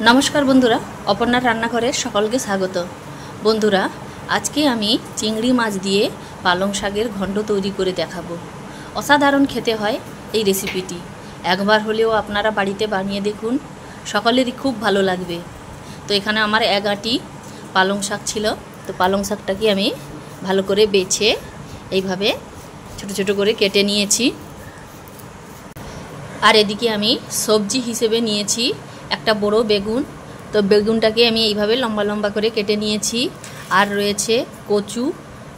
নমস্কার বন্ধুরা, অপর্ণার রান্নাঘরে সকলকে স্বাগত। বন্ধুরা, আজকে আমি চিংড়ি মাছ দিয়ে পালং শাকের ঘন্ট তৈরি করে দেখাবো। অসাধারণ খেতে হয় এই রেসিপিটি। একবার হলেও আপনারা বাড়িতে বানিয়ে দেখুন, সকলেরই খুব ভালো লাগবে। তো এখানে আমার 1 আঁটি পালং শাক ছিল। তো পালং শাকটাকে আমি ভালো করে বেছে এইভাবে ছোট ছোট করে কেটে নিয়েছি। আর এদিকে আমি সবজি হিসেবে নিয়েছি একটা বড় বেগুন। তো বেগুনটাকে আমি এইভাবে লম্বা লম্বা করে কেটে নিয়েছি। আর রয়েছে কচু,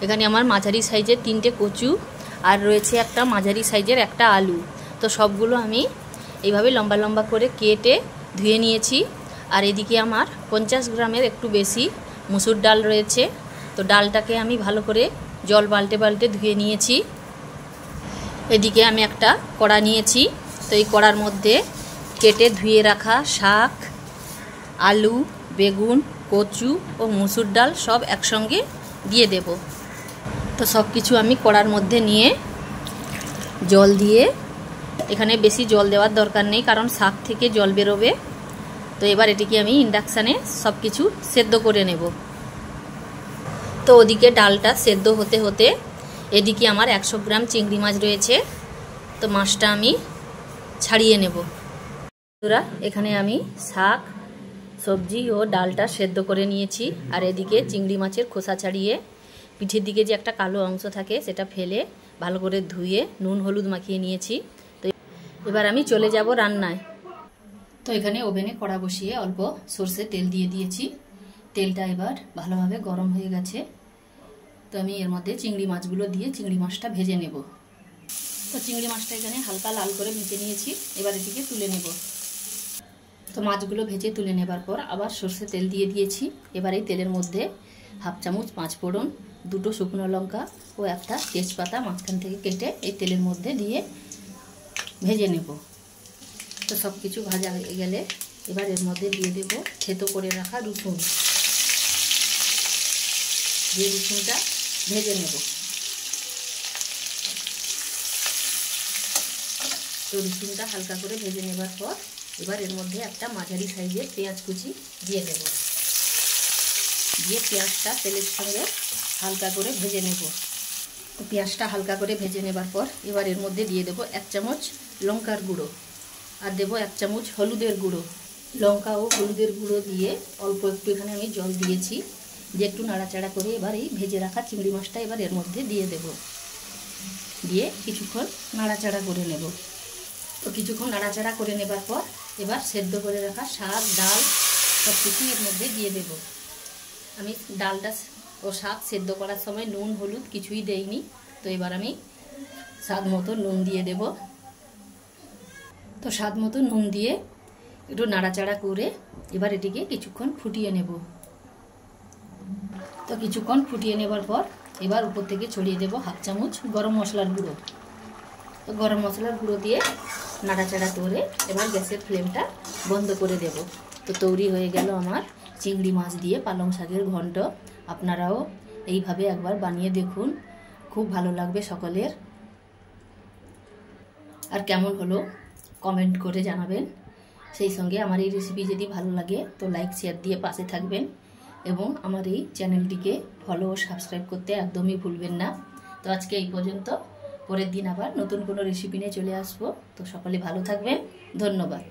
এখানে আমার মাঝারি সাইজের 3টে কচু, আর রয়েছে একটা মাঝারি সাইজের একটা আলু। তো সবগুলো আমি এইভাবে লম্বা লম্বা করে কেটে ধুয়ে নিয়েছি। আর এদিকে আমার 50 গ্রামের একটু বেশি মুসুর ডাল রয়েছে। তো ডালটাকে আমি ভালো করে জল পাল্টে পাল্টে ধুয়ে নিয়েছি। এদিকে আমি একটা কড়া নিয়েছি। তো এই কড়ার মধ্যে কেটে ধুয়ে রাখা শাক, আলু, বেগুন, কচু ও মুসুর ডাল সব একসঙ্গে দিয়ে দেব। তো সব কিছু আমি কড়ার মধ্যে নিয়ে জল দিয়ে, এখানে বেশি জল দেওয়ার দরকার নেই কারণ শাক থেকে জল বেরোবে। তো এবার এটিকে আমি ইন্ডাকশানে সব কিছু সেদ্ধ করে নেব। তো ওদিকে ডালটা সেদ্ধ হতে হতে এদিকে আমার 100 গ্রাম চিংড়ি মাছ রয়েছে। তো মাছটা আমি ছাড়িয়ে নেব। এখানে আমি শাক, সবজি ও ডালটা সেদ্ধ করে নিয়েছি। আর এদিকে চিংড়ি মাছের খোসা ছাড়িয়ে পিঠের দিকে যে একটা কালো অংশ থাকে সেটা ফেলে ভালো করে ধুয়ে নুন হলুদ মাখিয়ে নিয়েছি। তো এবার আমি চলে যাব রান্নায়। তো এখানে ওভেনে কড়া বসিয়ে অল্প সরষের তেল দিয়ে দিয়েছি। তেলটা এবার ভালোভাবে গরম হয়ে গেছে। তো আমি এর মধ্যে চিংড়ি মাছগুলো দিয়ে চিংড়ি মাছটা ভেজে নেব। তো চিংড়ি মাছটা এখানে হালকা লাল করে ভেজে নিয়েছি। এবার এটিকে তুলে নেব। তো মাছগুলো ভেজে তুলে নেবার পর আবার সরষে তেল দিয়ে দিয়েছি। এবার এই তেলের মধ্যে 1/2 চামচ 5 ফোড়ন, 2টো শুকনো লঙ্কা ও একটা তেজপাতা মাঝখান থেকে কেটে এই তেলের মধ্যে দিয়ে ভেজে নেব। তো সব কিছু ভাজা হয়ে গেলে এবার এর মধ্যে দিয়ে দেব থেতো করে রাখা রসুন। দিয়ে রসুনটা ভেজে নেব। তো রসুনটা হালকা করে ভেজে নেবার পর এবার এর মধ্যে একটা মাঝারি সাইজের পেঁয়াজ কুচি দিয়ে দেব। দিয়ে পেঁয়াজটা তেলের সঙ্গে হালকা করে ভেজে নেব। তো পেঁয়াজটা হালকা করে ভেজে নেবার পর এবার এর মধ্যে দিয়ে দেব 1 চামচ লঙ্কার গুঁড়ো আর দেব 1 চামচ হলুদের গুঁড়ো। লঙ্কা ও হলুদের গুঁড়ো দিয়ে অল্প একটু এখানে আমি জল দিয়েছি, দিয়ে একটু নাড়াচাড়া করে এবার এই ভেজে রাখা চিংড়ি মাছটা এবার এর মধ্যে দিয়ে দেব। দিয়ে কিছুক্ষণ নাড়াচাড়া করে নেব। তো কিছুক্ষণ নাড়াচাড়া করে নেবার পর এবার সেদ্ধ করে রাখা শাক, ডাল সব কিছু এর মধ্যে দিয়ে দেব। আমি ডালটা ও শাক সেদ্ধ করার সময় নুন হলুদ কিছুই দেইনি। তো এবার আমি স্বাদ মতো নুন দিয়ে দেব। তো স্বাদ মতো নুন দিয়ে একটু নাড়াচাড়া করে এবার এটিকে কিছুক্ষণ ফুটিয়ে নেব। তো কিছুক্ষণ ফুটিয়ে নেবার পর এবার উপর থেকে ছড়িয়ে দেব 1/2 চামচ গরম মশলার গুঁড়ো। তো গরম মশলার গুঁড়ো দিয়ে নাড়াচাড়া করে এবার গ্যাসের ফ্লেমটা বন্ধ করে দেব। তো তৈরি হয়ে গেল আমার চিংড়ি মাছ দিয়ে পালং শাকের ঘন্ট। আপনারাও এইভাবে একবার বানিয়ে দেখুন, খুব ভালো লাগবে সকলের। আর কেমন হলো কমেন্ট করে জানাবেন। সেই সঙ্গে আমার এই রেসিপি যদি ভালো লাগে তো লাইক শেয়ার দিয়ে পাশে থাকবেন এবং আমার এই চ্যানেলটিকে ফলো ও সাবস্ক্রাইব করতে একদমই ভুলবেন না। তো আজকে এই পর্যন্ত। পরের দিন আবার নতুন কোনো রেসিপি নিয়ে চলে আসবো। তো সকলে ভালো থাকবেন। ধন্যবাদ।